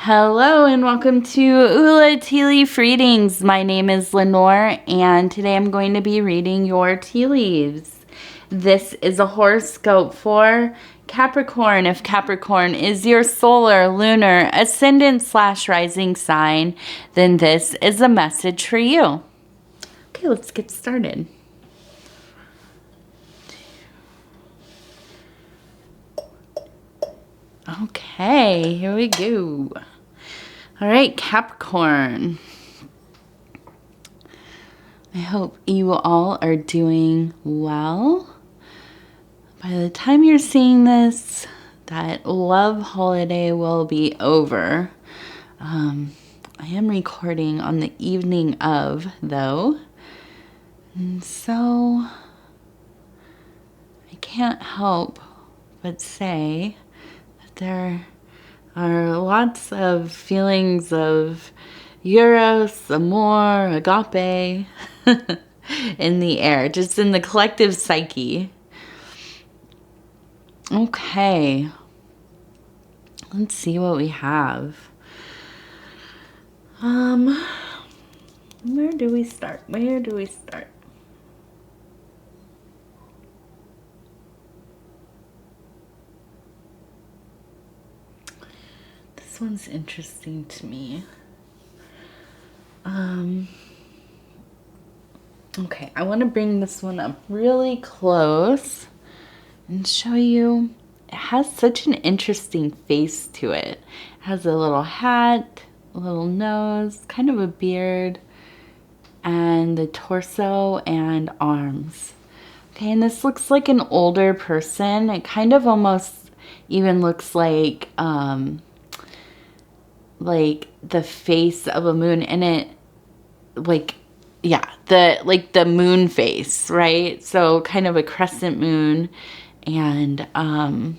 Hello and welcome to Ula Tea Leaf Readings. My name is Lenor and today I'm going to be reading your tea leaves. This is a horoscope for Capricorn. If Capricorn is your solar, lunar, ascendant/rising sign, then this is a message for you. Okay, let's get started. Okay, here we go. All right, Capricorn. I hope you all are doing well. By the time you're seeing this, that love holiday will be over. I am recording on the evening of, though. And so I can't help but say that there are lots of feelings of eros, amor, agape in the air, just in the collective psyche. Okay, let's see what we have. Where do we start? This one's interesting to me. Okay, I want to bring this one up really close and show you. It has such an interesting face to it. It has a little hat, a little nose, kind of a beard, and the torso and arms. Okay, and this looks like an older person. It kind of almost even looks like the face of a moon, and it the moon face, right? So kind of a crescent moon. And I'm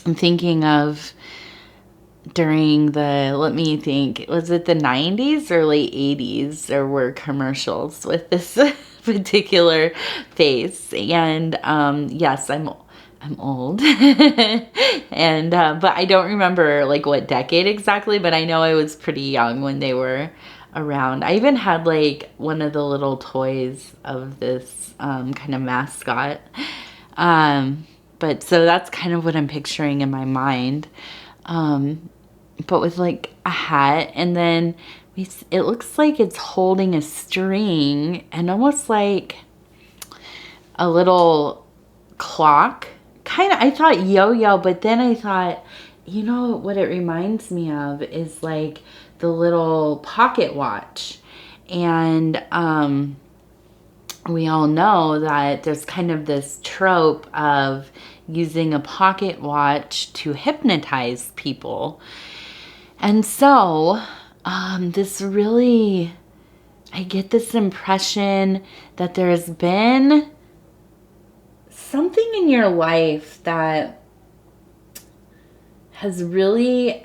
thinking of during let me think, was it the 90s or late 80s? There were commercials with this particular face. And yes, I'm old. And but I don't remember like what decade exactly, but I know I was pretty young when they were around. I even had like one of the little toys of this kind of mascot. But so that's kind of what I'm picturing in my mind. But with like a hat, and then it looks like it's holding a string and almost like a little clock. Kind of, I thought yo-yo, but then I thought, you know what it reminds me of is like the little pocket watch. And we all know that there's kind of this trope of using a pocket watch to hypnotize people. And so this really, I get this impression that there's been something in your life that has really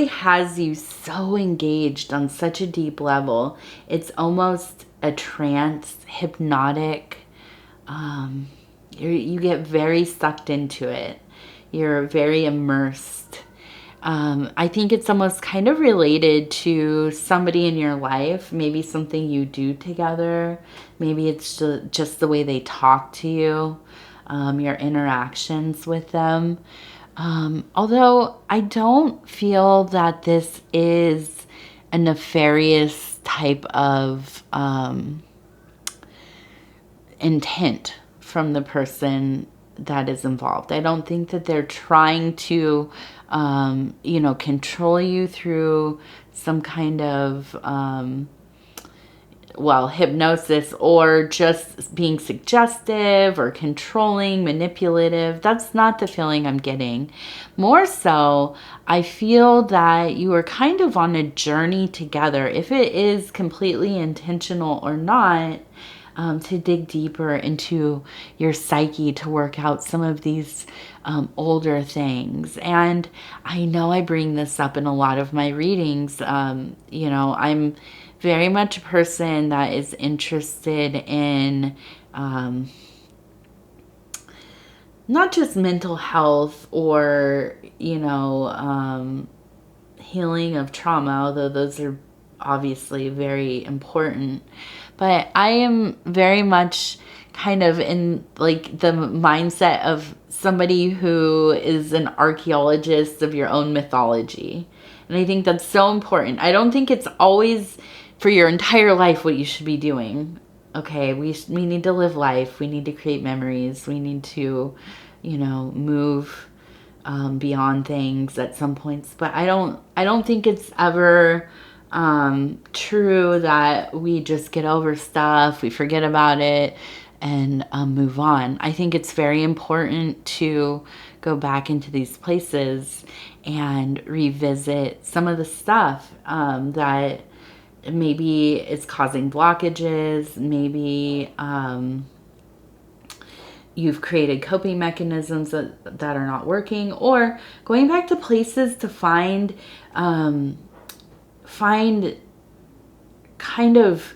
has you so engaged on such a deep level. It's almost a trance, hypnotic. You get very sucked into it. You're very immersed. I think it's almost kind of related to somebody in your life, maybe something you do together. Maybe it's just the way they talk to you, your interactions with them. Although I don't feel that this is a nefarious type of intent from the person that is involved. I don't think that they're trying to, control you through some kind of, hypnosis, or just being suggestive or controlling, manipulative. That's not the feeling I'm getting. More so, I feel that you are kind of on a journey together, if it is completely intentional or not, to dig deeper into your psyche, to work out some of these older things. And I know I bring this up in a lot of my readings. I'm very much a person that is interested in not just mental health or, healing of trauma, although those are obviously very important. But I am very much kind of in like the mindset of somebody who is an archaeologist of your own mythology. And I think that's so important. I don't think it's always for your entire life what you should be doing. Okay, we need to live life. We need to create memories. We need to, move beyond things at some points. But I don't think it's ever true that we just get over stuff, we forget about it, and move on. I think it's very important to go back into these places and revisit some of the stuff that maybe is causing blockages. Maybe you've created coping mechanisms that are not working, or going back to places to find kind of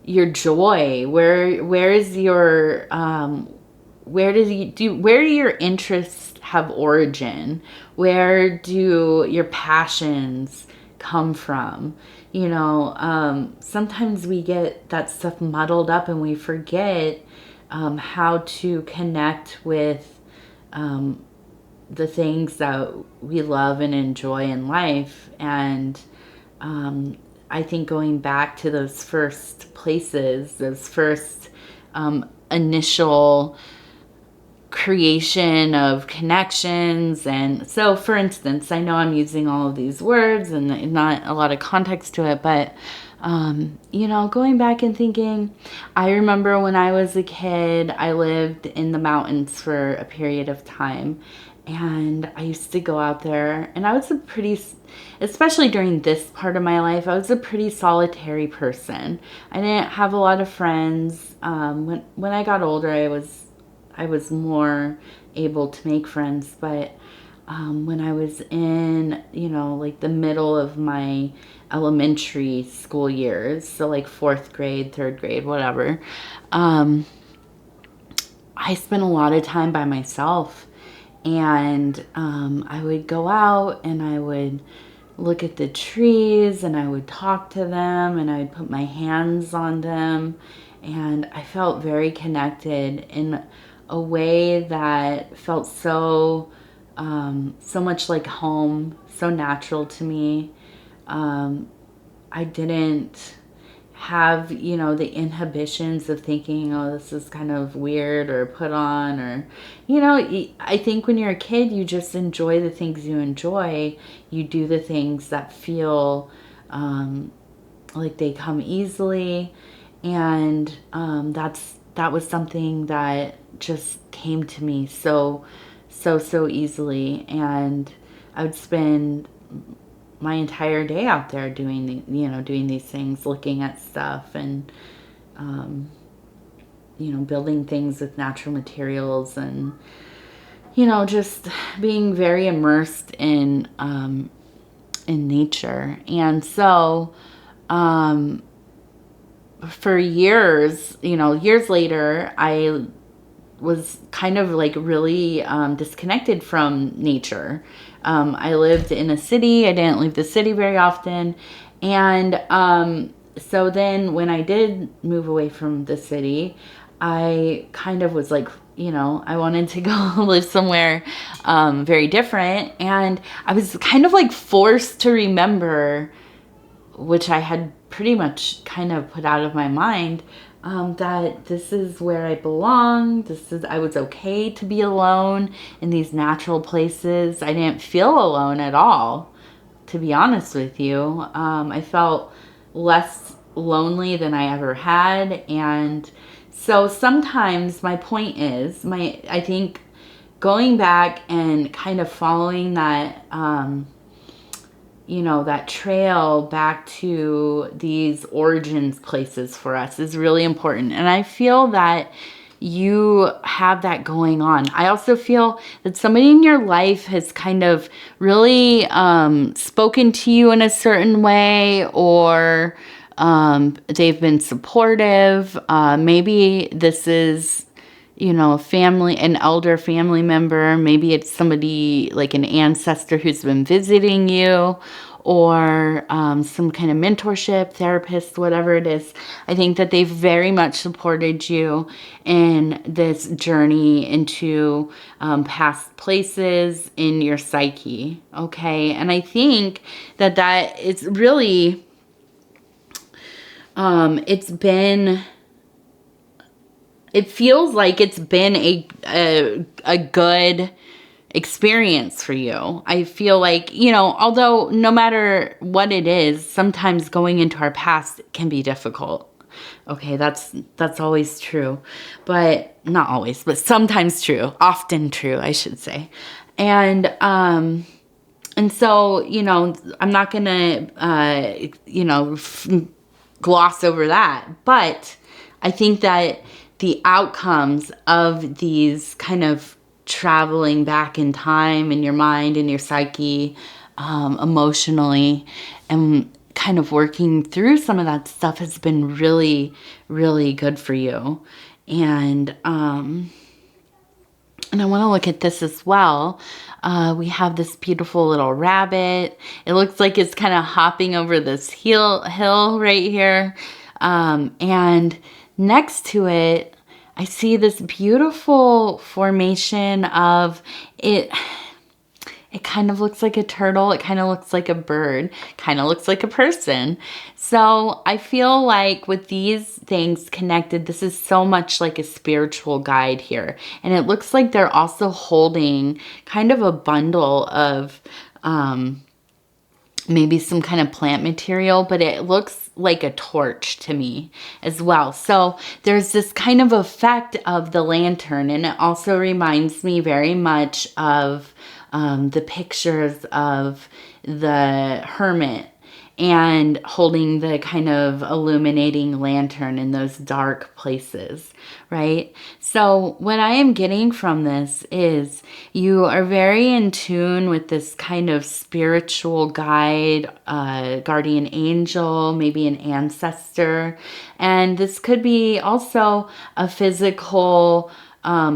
your joy. Where is your where do your interests have origin? Where do your passions come from? Sometimes we get that stuff muddled up and we forget how to connect with the things that we love and enjoy in life. And I think going back to those first places, those first initial creation of connections. And so, for instance, I know I'm using all of these words and not a lot of context to it, but going back and thinking, I remember when I was a kid, I lived in the mountains for a period of time, and I used to go out there, and I was especially during this part of my life, I was a pretty solitary person. I didn't have a lot of friends. When I got older, I was more able to make friends, but when I was in, like the middle of my elementary school years, so like 4th grade, 3rd grade, whatever, I spent a lot of time by myself. And I would go out and I would look at the trees and I would talk to them and I would put my hands on them. And I felt very connected in a way that felt so much like home, so natural to me. I didn't have, the inhibitions of thinking, oh, this is kind of weird or put on, or, I think when you're a kid, you just enjoy the things you enjoy. You do the things that feel like they come easily. And that was something that just came to me so easily. And I would spend my entire day out there doing these things, looking at stuff and, building things with natural materials and, just being very immersed in nature. And so, for years, years later, I was kind of like really disconnected from nature. I lived in a city. I didn't leave the city very often. And so then when I did move away from the city, I kind of was like, I wanted to go live somewhere very different. And I was kind of like forced to remember, which I had pretty much kind of put out of my mind, that this is where I belong. I was okay to be alone in these natural places. I didn't feel alone at all, to be honest with you. I felt less lonely than I ever had. And so sometimes my point is, I think going back and kind of following that, that trail back to these origins places for us is really important. And I feel that you have that going on. I also feel that somebody in your life has kind of really spoken to you in a certain way, or they've been supportive. Maybe this is, you know, an elder family member. Maybe it's somebody like an ancestor who's been visiting you, or some kind of mentorship, therapist, whatever it is. I think that they've very much supported you in this journey into past places in your psyche, okay? And I think that it's really, it feels like it's been a good experience for you. I feel like, you know, although no matter what it is, sometimes going into our past can be difficult. Okay, that's always true. But not always, but sometimes true, often true, I should say. And so, you know, I'm not going to you know, gloss over that, but I think that the outcomes of these kind of traveling back in time in your mind and your psyche, emotionally, and kind of working through some of that stuff has been really, really good for you. And I want to look at this as well. We have this beautiful little rabbit. It looks like it's kind of hopping over this hill right here. And next to it, I see this beautiful formation of it. It kind of looks like a turtle. It kind of looks like a bird. Kind of looks like a person. So I feel like with these things connected, this is so much like a spiritual guide here. And it looks like they're also holding kind of a bundle of maybe some kind of plant material, but it looks like a torch to me as well. So there's this kind of effect of the lantern, and it also reminds me very much of the pictures of the hermit and holding the kind of illuminating lantern in those dark places, right? So what I am getting from this is you are very in tune with this kind of spiritual guide, guardian angel, maybe an ancestor. And this could be also a physical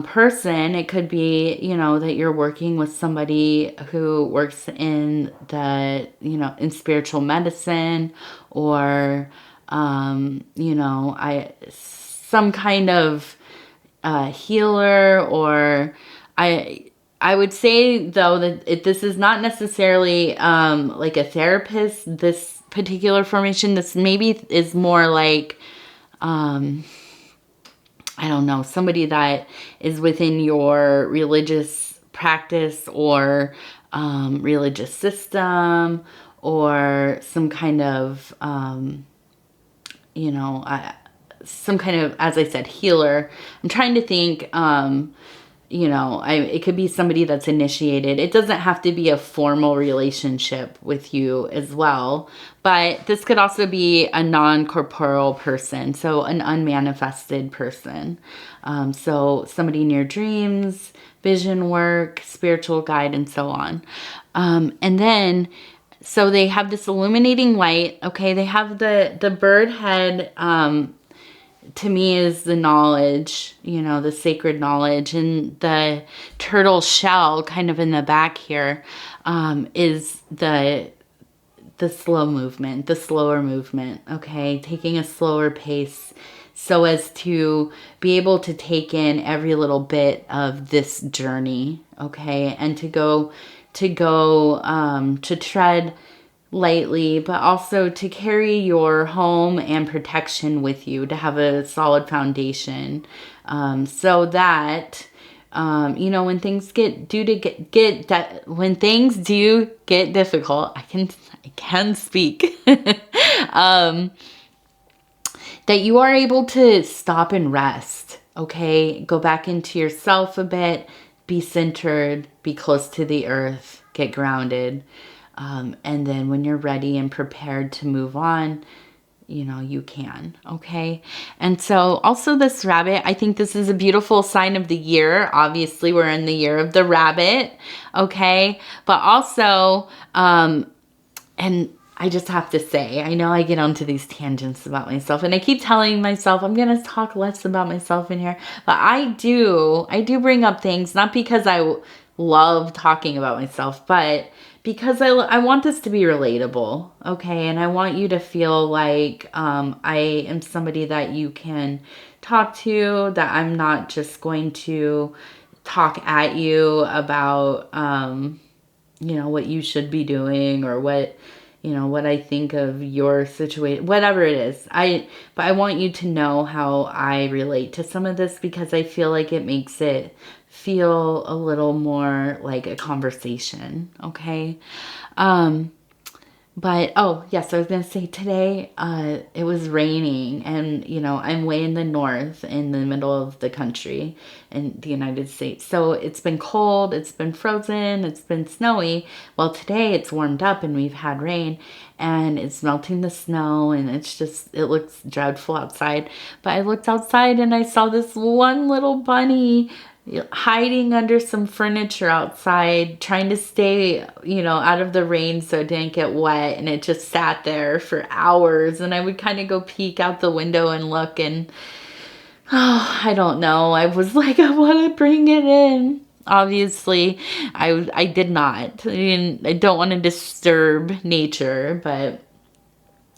person. It could be, you know, that you're working with somebody who works in the, you know, in spiritual medicine, or, you know, some kind of healer, or I would say though that this is not necessarily like a therapist, this particular formation. This maybe is more like, I don't know, somebody that is within your religious practice, or religious system, or some kind of, you know, some kind of, as I said, healer. I'm trying to think, you know, it could be somebody that's initiated. It doesn't have to be a formal relationship with you as well, but this could also be a non-corporeal person, so an unmanifested person. So somebody in your dreams, vision work, spiritual guide, and so on. And then, so they have this illuminating light. Okay, they have the bird head, to me is the knowledge, you know, the sacred knowledge, and the turtle shell kind of in the back here is the slow movement, the slower movement, okay? Taking a slower pace so as to be able to take in every little bit of this journey, okay? And to tread lightly, but also to carry your home and protection with you, to have a solid foundation, so that you know, when things when things do get difficult, I can speak, that you are able to stop and rest, okay? Go back into yourself a bit, be centered, be close to the earth, get grounded. And then when you're ready and prepared to move on, you know, you can, okay? And so also this rabbit, I think this is a beautiful sign of the year. Obviously, we're in the year of the rabbit, okay? But also, and I just have to say, I know I get onto these tangents about myself, and I keep telling myself I'm going to talk less about myself in here, but I do bring up things, not because I love talking about myself, but because I want this to be relatable, okay? And I want you to feel like I am somebody that you can talk to, that I'm not just going to talk at you about, you know, what you should be doing, or what, you know, what I think of your situation, whatever it is. But I want you to know how I relate to some of this, because I feel like it makes it feel a little more like a conversation, okay? But, oh, yes, I was going to say today, it was raining, and, you know, I'm way in the north, in the middle of the country in the United States. So it's been cold, it's been frozen, it's been snowy. Well, today it's warmed up and we've had rain, and it's melting the snow, and it's just, it looks dreadful outside. But I looked outside and I saw this one little bunny hiding under some furniture outside, trying to stay, you know, out of the rain so it didn't get wet, and it just sat there for hours. And I would kind of go peek out the window and look, and oh, I don't know, I was like, I want to bring it in. Obviously I did not. I don't want to disturb nature, but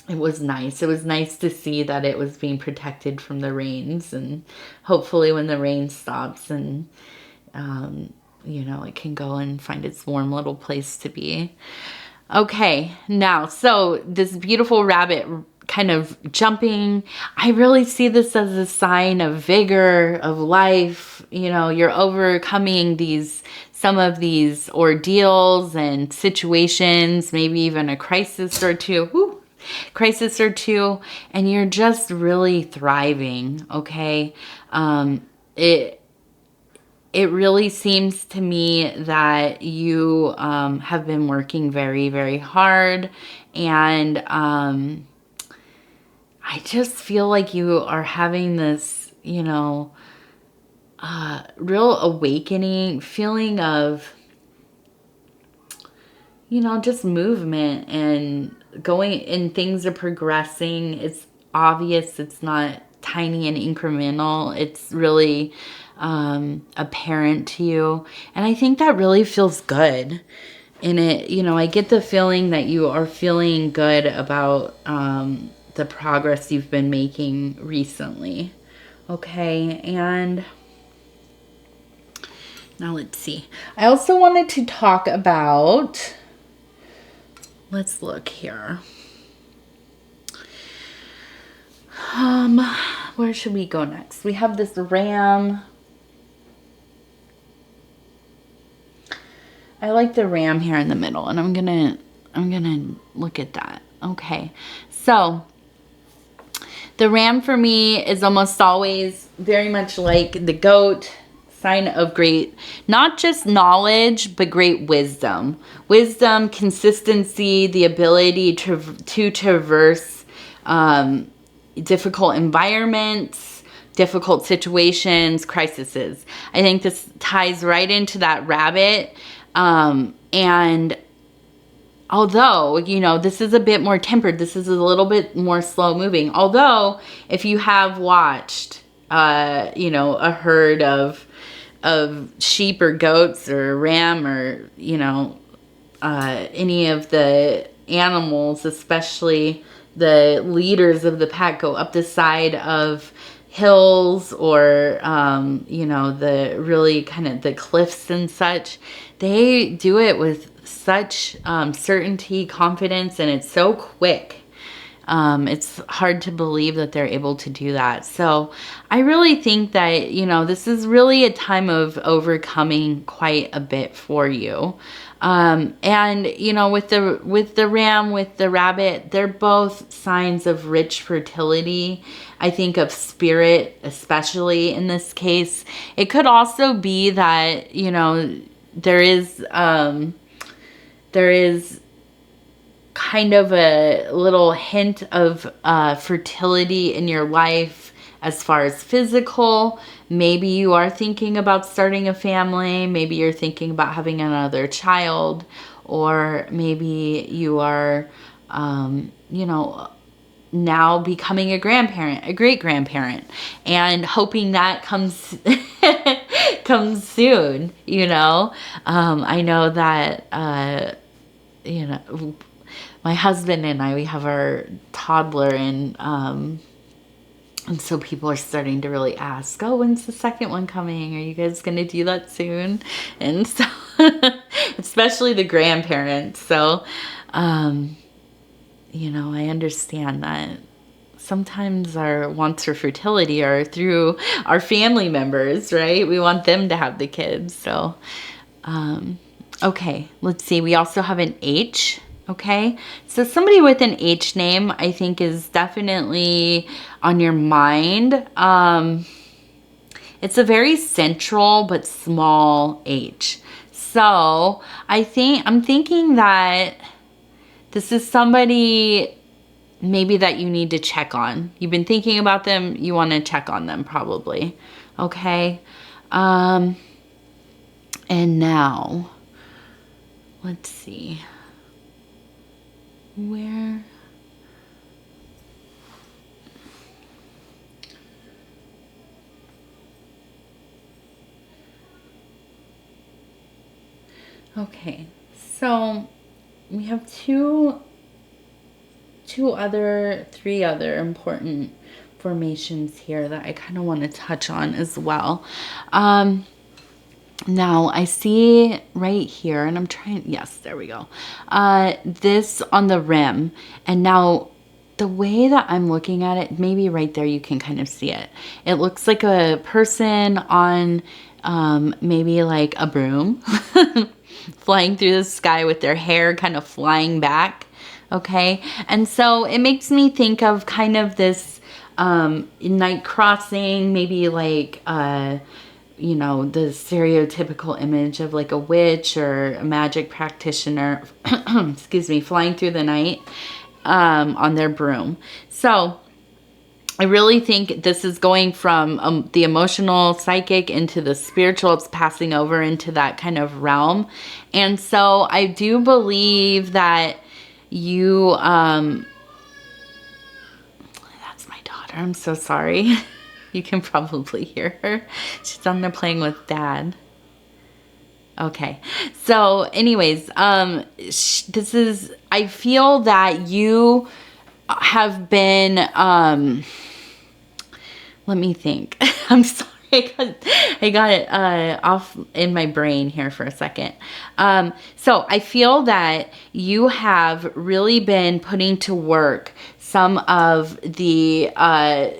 it was nice. It was nice to see that it was being protected from the rains, and hopefully when the rain stops, and you know, it can go and find its warm little place to be. Okay, now, so this beautiful rabbit kind of jumping, I really see this as a sign of vigor, of life. You know, you're overcoming some of these ordeals and situations, maybe even a crisis or two. Woo! Crisis or two, and you're just really thriving, okay? It really seems to me that you have been working very, very hard, and I just feel like you are having this, you know, real awakening feeling of, you know, just movement and going, and things are progressing. It's obvious, it's not tiny and incremental. It's really apparent to you. And I think that really feels good. And it, you know, I get the feeling that you are feeling good about the progress you've been making recently. Okay, and now let's see. I also wanted to talk about, let's look here. Where should we go next? We have this ram. I like the ram here in the middle, and I'm gonna look at that. Okay, so the ram for me is almost always very much like the goat, sign of great, not just knowledge, but great wisdom. Wisdom, consistency, the ability to traverse difficult environments, difficult situations, crises. I think this ties right into that rabbit. And although, you know, this is a bit more tempered, this is a little bit more slow moving. Although, if you have watched, you know, a herd of sheep or goats or ram, or, you know, any of the animals, especially the leaders of the pack, go up the side of hills, or, you know, the really kind of the cliffs and such, they do it with such certainty, confidence, and it's so quick. It's hard to believe that they're able to do that. So I really think that, you know, this is really a time of overcoming quite a bit for you. And, you know, with the ram, with the rabbit, they're both signs of rich fertility. I think of spirit, especially in this case. It could also be that, you know, there is kind of a little hint of fertility in your life as far as physical. Maybe you are thinking about starting a family. Maybe you're thinking about having another child. Or maybe you are you know, now becoming a grandparent, a great grandparent, and hoping that comes comes soon, you know. I know that you know, my husband and I, we have our toddler, and so people are starting to really ask, oh, when's the second one coming? Are you guys going to do that soon? And so, especially the grandparents. So, you know, I understand that sometimes our wants for fertility are through our family members, right? We want them to have the kids. So, okay, let's see. We also have an H. Okay, so somebody with an H name, I think, is definitely on your mind. It's a very central but small H. So I'm thinking that this is somebody maybe that you need to check on. You've been thinking about them. You want to check on them probably. Okay. And now, let's see. Where? Okay, so we have three other important formations here that I kind of want to touch on as well. Now I see right here, and I'm trying, yes, there we go. This on the rim, and now the way that I'm looking at it, maybe right there you can kind of see it. It looks like a person on maybe like a broom flying through the sky with their hair kind of flying back. Okay, and so it makes me think of kind of this night crossing, maybe like you know, the stereotypical image of like a witch or a magic practitioner, excuse me, flying through the night on their broom. So I really think this is going from the emotional, psychic into the spiritual. It's passing over into that kind of realm. And so I do believe that you, that's my daughter. I'm so sorry. You can probably hear her. She's down there playing with Dad. Okay. So anyways, this is, I feel that you have been, let me think. I'm sorry. I got it off in my brain here for a second. So I feel that you have really been putting to work some of the,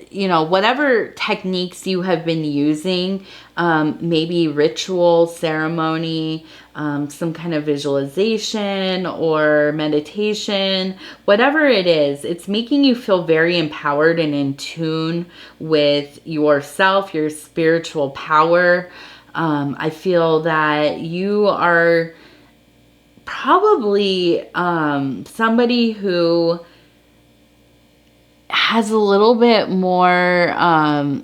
you know, whatever techniques you have been using, maybe ritual, ceremony, some kind of visualization or meditation, whatever it is, it's making you feel very empowered and in tune with yourself, your spiritual power. I feel that you are probably somebody who has a little bit more,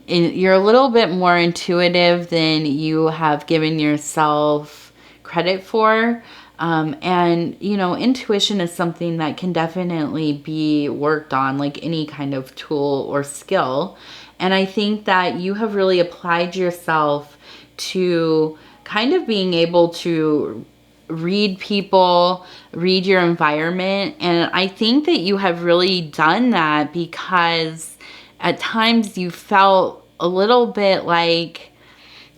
you're a little bit more intuitive than you have given yourself credit for. And, you know, intuition is something that can definitely be worked on, like any kind of tool or skill. And I think that you have really applied yourself to kind of being able to read people, read your environment. And I think that you have really done that because at times you felt a little bit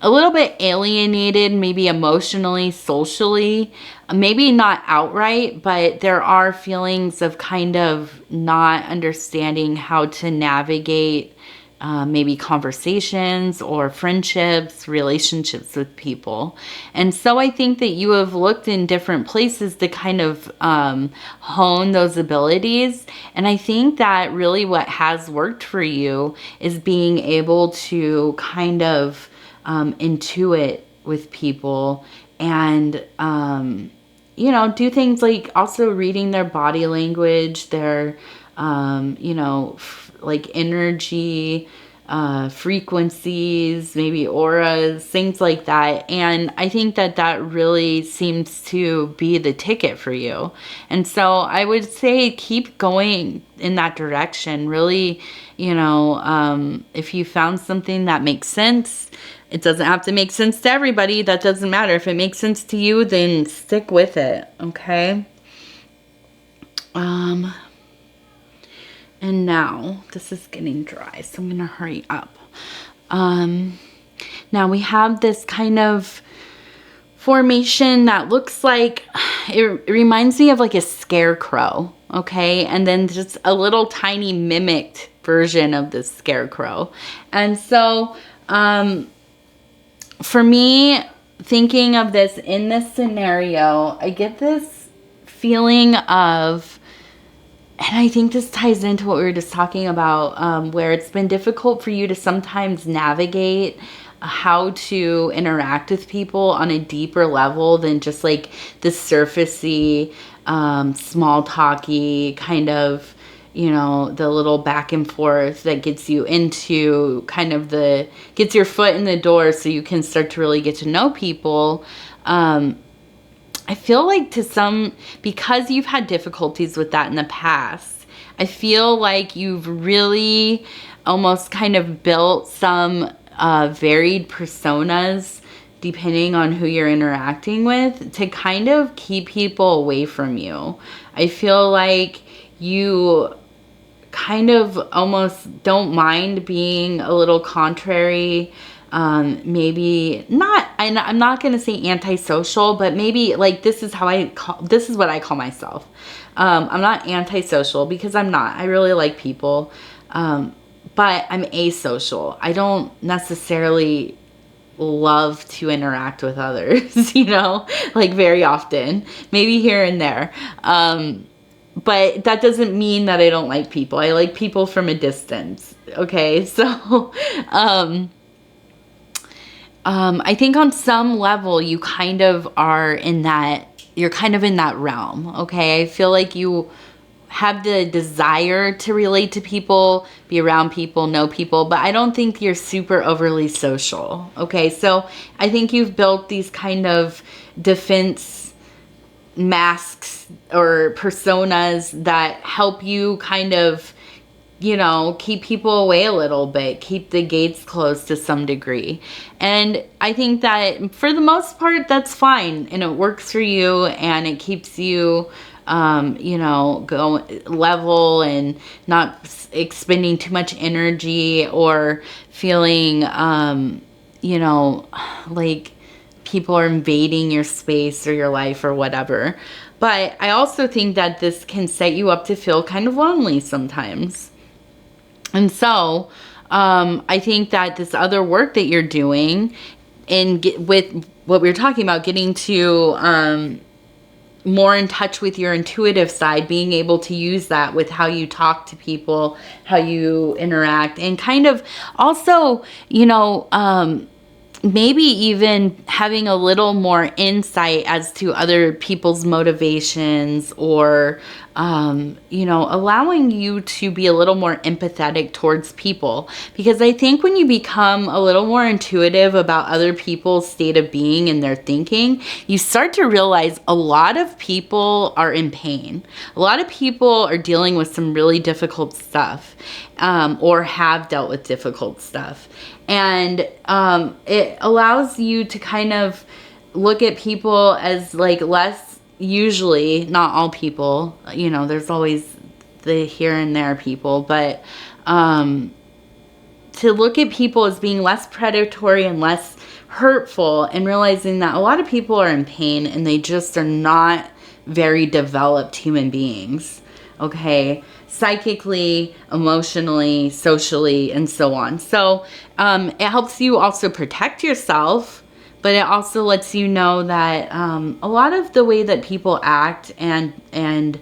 alienated, maybe emotionally, socially, maybe not outright, but there are feelings of kind of not understanding how to navigate maybe conversations or friendships, relationships with people. And so I think that you have looked in different places to kind of hone those abilities. And I think that really what has worked for you is being able to kind of intuit with people and, you know, do things like also reading their body language, their, you know, like energy, frequencies, maybe auras, things like that. And I think that that really seems to be the ticket for you. And so I would say keep going in that direction. Really, you know, if you found something that makes sense, it doesn't have to make sense to everybody. That doesn't matter. If it makes sense to you, then stick with it. Okay. And now this is getting dry, so I'm gonna hurry up. Now we have this kind of formation that looks like, it reminds me of like a scarecrow, okay? And then just a little tiny mimicked version of the scarecrow. And so, for me, thinking of this in this scenario, I get this feeling of, and I think this ties into what we were just talking about, where it's been difficult for you to sometimes navigate how to interact with people on a deeper level than just like the surfacey, small talky kind of, you know, the little back and forth that gets you into kind of gets your foot in the door so you can start to really get to know people. I feel like because you've had difficulties with that in the past, I feel like you've really almost kind of built some varied personas depending on who you're interacting with to kind of keep people away from you. I feel like you kind of almost don't mind being a little contrary. Maybe not, I'm not going to say antisocial, but maybe like this is what I call myself. I'm not antisocial because I'm not. I really like people. But I'm asocial. I don't necessarily love to interact with others, you know, like very often, maybe here and there. But that doesn't mean that I don't like people. I like people from a distance. Okay. So, I think on some level you kind of are you're kind of in that realm. Okay. I feel like you have the desire to relate to people, be around people, know people, but I don't think you're super overly social. Okay. So I think you've built these kind of defense masks or personas that help you kind of, you know, keep people away a little bit, keep the gates closed to some degree. And I think that for the most part, that's fine. And it works for you and it keeps you, you know, go level and not expending too much energy or feeling, you know, like people are invading your space or your life or whatever. But I also think that this can set you up to feel kind of lonely sometimes. And so, I think that this other work that you're doing with what we were talking about, getting to, more in touch with your intuitive side, being able to use that with how you talk to people, how you interact, and kind of also, you know, maybe even having a little more insight as to other people's motivations or, you know, allowing you to be a little more empathetic towards people. Because I think when you become a little more intuitive about other people's state of being and their thinking, you start to realize a lot of people are in pain. A lot of people are dealing with some really difficult stuff, or have dealt with difficult stuff. And it allows you to kind of look at people as like less, usually, not all people, you know, there's always the here and there people, but to look at people as being less predatory and less hurtful, and realizing that a lot of people are in pain and they just are not very developed human beings. Okay. Psychically, emotionally, socially, and so on. So it helps you also protect yourself, but it also lets you know that a lot of the way that people act and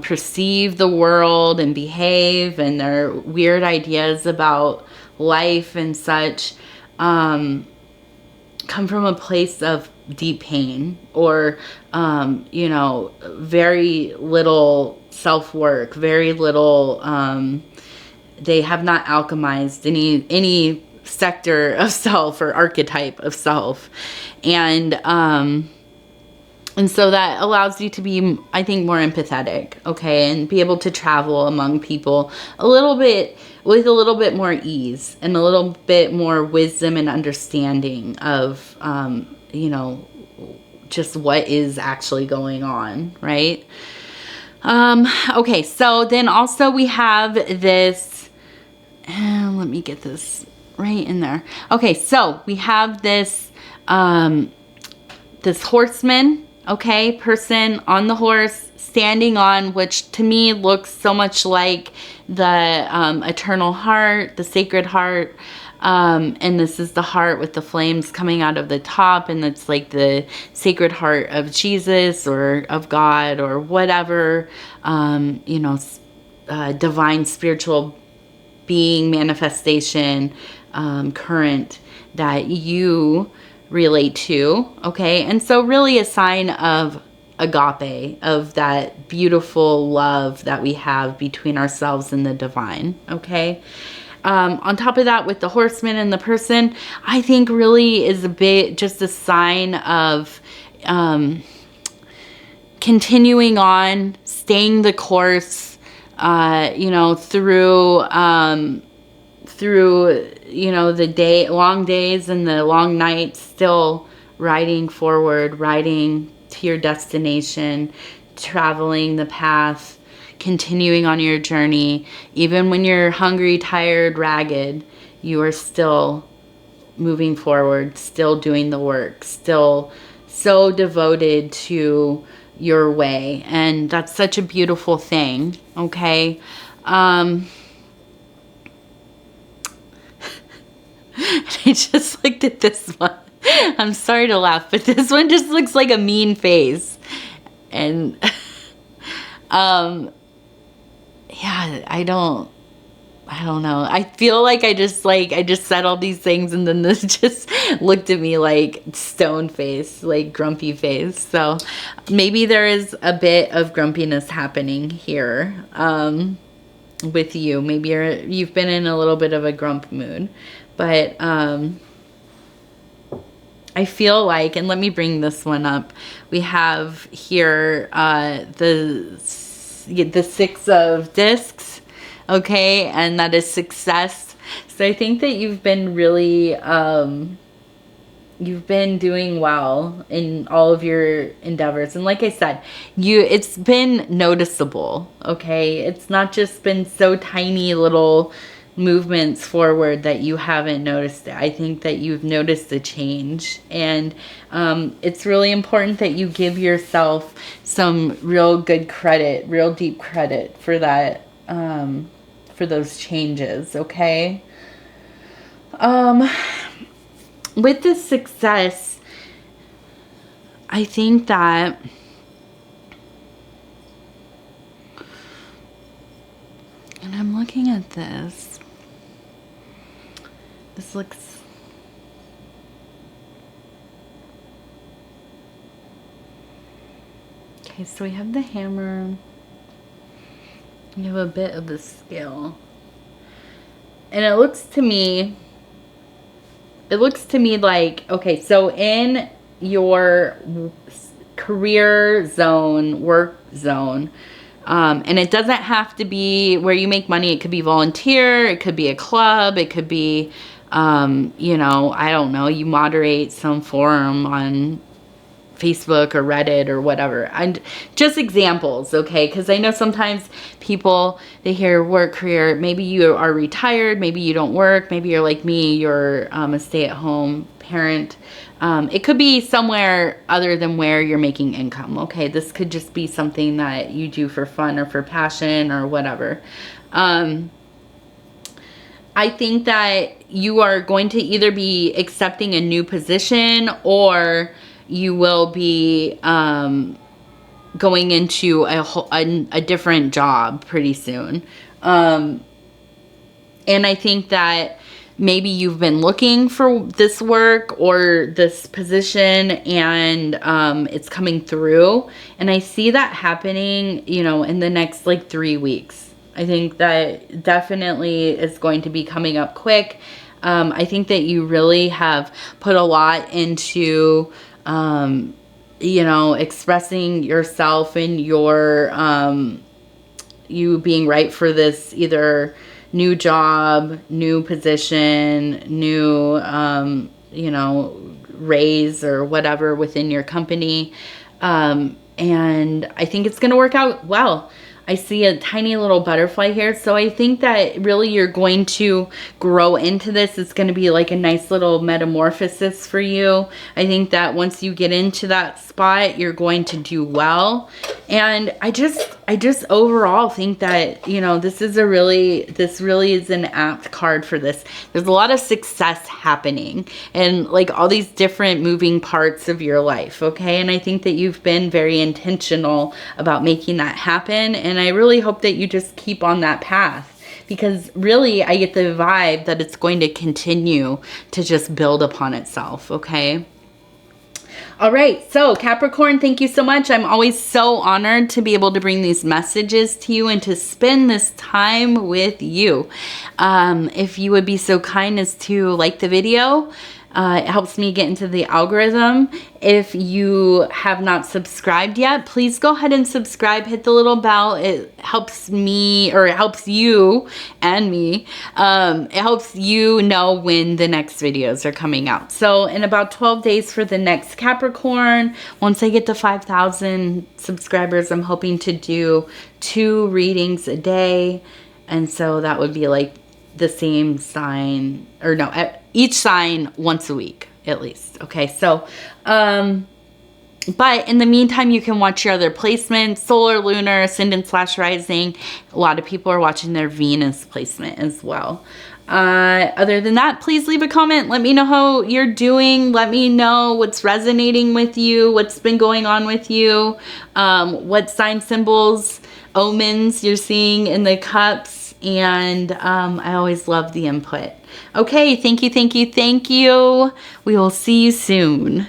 perceive the world and behave and their weird ideas about life and such come from a place of deep pain or, you know, very little self-work, very little they have not alchemized any sector of self or archetype of self. And so that allows you to be, I think, more empathetic, okay, and be able to travel among people a little bit with a little bit more ease and a little bit more wisdom and understanding of, you know, just what is actually going on, right? Okay, so then also we have this, let me get this right in there. Okay, so we have this, this horseman, okay, person on the horse standing on, which to me looks so much like the eternal heart, the sacred heart. And this is the heart with the flames coming out of the top, and it's like the sacred heart of Jesus or of God or whatever, you know, divine spiritual being, manifestation, current that you relate to, okay? And so really a sign of agape, of that beautiful love that we have between ourselves and the divine, okay? On top of that, with the horseman and the person, I think really is a bit just a sign of continuing on, staying the course, you know, through you know, the long days and the long nights, still riding forward, riding to your destination, traveling the path, continuing on your journey. Even when you're hungry, tired, ragged, you are still moving forward, still doing the work, still so devoted to your way. And that's such a beautiful thing, okay? I just looked at this one. I'm sorry to laugh, but this one just looks like a mean face. And yeah, I don't know. I feel like I just said all these things, and then this just looked at me like stone face, like grumpy face. So maybe there is a bit of grumpiness happening here with you. Maybe you've been in a little bit of a grump mood. But I feel like, and let me bring this one up, we have here the Six of Discs, okay, and that is success. So I think that you've been really, you've been doing well in all of your endeavors. And like I said, it's been noticeable, okay? It's not just been so tiny little movements forward that you haven't noticed it. I think that you've noticed the change, and it's really important that you give yourself some real good credit, real deep credit for that, for those changes, okay? With this success, I think that and I'm looking at this. This looks, okay, so we have the hammer. We have a bit of the scale. And it looks to me like, okay, so in your career zone, work zone, and it doesn't have to be where you make money. It could be volunteer. It could be a club. It could be, you know, I don't know, you moderate some forum on Facebook or Reddit or whatever. And just examples, okay? Because I know sometimes people, they hear work, career, maybe you are retired, maybe you don't work, maybe you're like me, you're a stay-at-home parent. It could be somewhere other than where you're making income, okay? This could just be something that you do for fun or for passion or whatever. I think that you are going to either be accepting a new position, or you will be going into a different job pretty soon. And I think that maybe you've been looking for this work or this position, and it's coming through. And I see that happening, you know, in the next like 3 weeks. I think that definitely is going to be coming up quick. I think that you really have put a lot into, you know, expressing yourself and your, you being right for this either new job, new position, new, you know, raise or whatever within your company. And I think it's going to work out well. I see a tiny little butterfly here. So I think that really you're going to grow into this. It's going to be like a nice little metamorphosis for you. I think that once you get into that spot, you're going to do well. And I just overall think that, you know, this really is an apt card for this. There's a lot of success happening and like all these different moving parts of your life, okay? And I think that you've been very intentional about making that happen. And I really hope that you just keep on that path, because really I get the vibe that it's going to continue to just build upon itself, okay? All right, so Capricorn, thank you so much. I'm always so honored to be able to bring these messages to you and to spend this time with you. If you would be so kind as to like the video, it helps me get into the algorithm. If you have not subscribed yet, please go ahead and subscribe. Hit the little bell. It helps me, or it helps you and me. It helps you know when the next videos are coming out. So in about 12 days for the next Capricorn, once I get to 5,000 subscribers, I'm hoping to do 2 readings a day. And so that would be like the same sign, or no, each sign once a week at least. Okay, so but in the meantime, you can watch your other placements: solar, lunar, ascendant / rising. A lot of people are watching their Venus placement as well. Other than that, please leave a comment. Let me know how you're doing. Let me know what's resonating with you, what's been going on with you, what sign symbols, omens you're seeing in the cups. And I always love the input. Okay, thank you, thank you, thank you. We will see you soon.